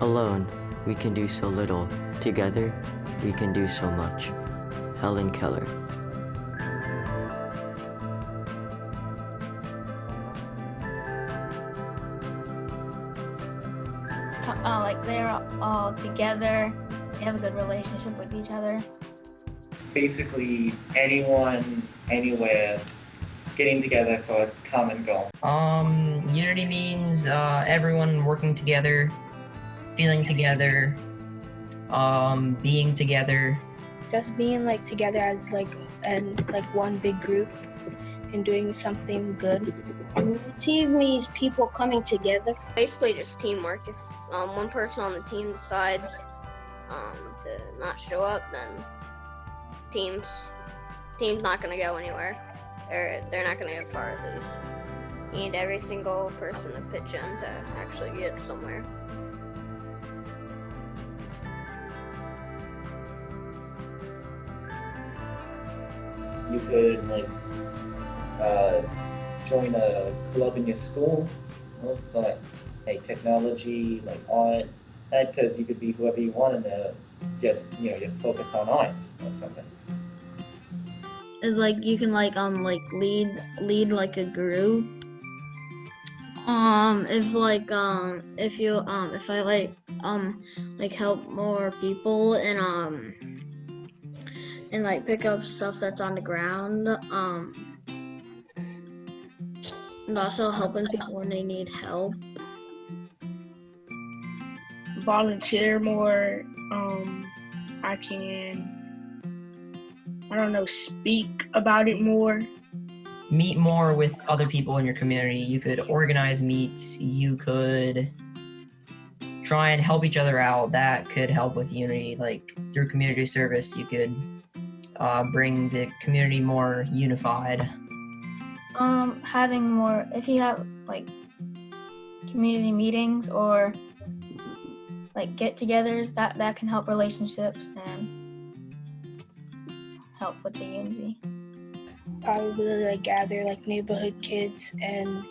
Alone, we can do so little. Together, we can do so much. Helen Keller. Like they're all together, they have a good relationship with each other. Basically, anyone, anywhere, getting together for a common goal. Unity means everyone working together, feeling together, being together. Just being like together as like one big group and doing something good. Team means people coming together. Basically just teamwork. If one person on the team decides to not show up, then team's not gonna go anywhere. They're not gonna get far. You need every single person to pitch in to actually get somewhere. You could join a club in your school, for like technology, like art, because you could be whoever you want and just you're focused on art or something. It's like you can lead like a group. If I help more people and like pick up stuff that's on the ground, and also helping people when they need help. Volunteer more. I can, speak about it more. Meet more with other people in your community. You could organize meets. You could try and help each other out. That could help with unity. Like through community service, you could bring the community more unified. Having more, if you have like community meetings or like get-togethers, that can help relationships and help with the unity. Probably gather neighborhood kids and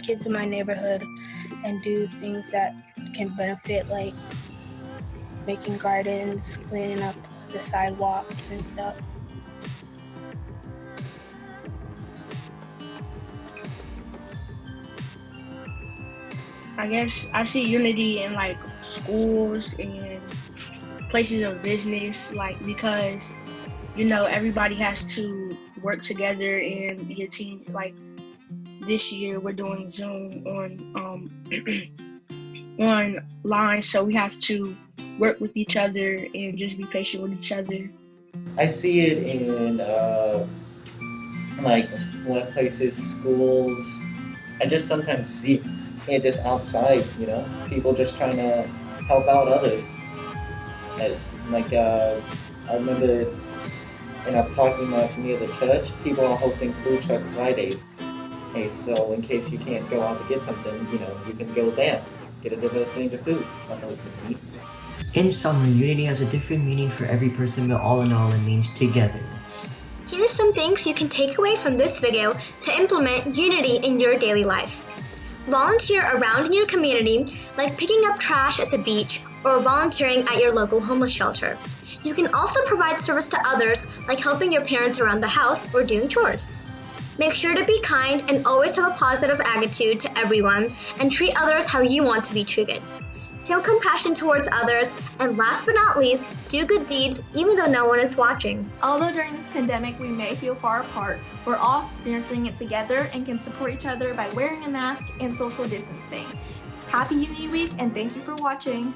kids in my neighborhood and do things that can benefit, like making gardens, cleaning up the sidewalks and stuff. I guess I see unity in schools and places of business, because everybody has to work together and be a team. Like this year we're doing Zoom on online, so we have to work with each other and just be patient with each other. I see it in workplaces, schools. I just sometimes see it just outside, people just trying to help out others. I remember in a parking lot near the church, people are hosting food truck Fridays. Hey, so in case you can't go out to get something, you can go there, get a diverse range of food. In summer, unity has a different meaning for every person, but all in all, it means togetherness. Here are some things you can take away from this video to implement unity in your daily life. Volunteer around in your community, like picking up trash at the beach or volunteering at your local homeless shelter. You can also provide service to others, like helping your parents around the house or doing chores. Make sure to be kind and always have a positive attitude to everyone and treat others how you want to be treated. Feel compassion towards others, and last but not least, do good deeds even though no one is watching. Although during this pandemic we may feel far apart, we're all experiencing it together and can support each other by wearing a mask and social distancing. Happy Unity Week, and thank you for watching.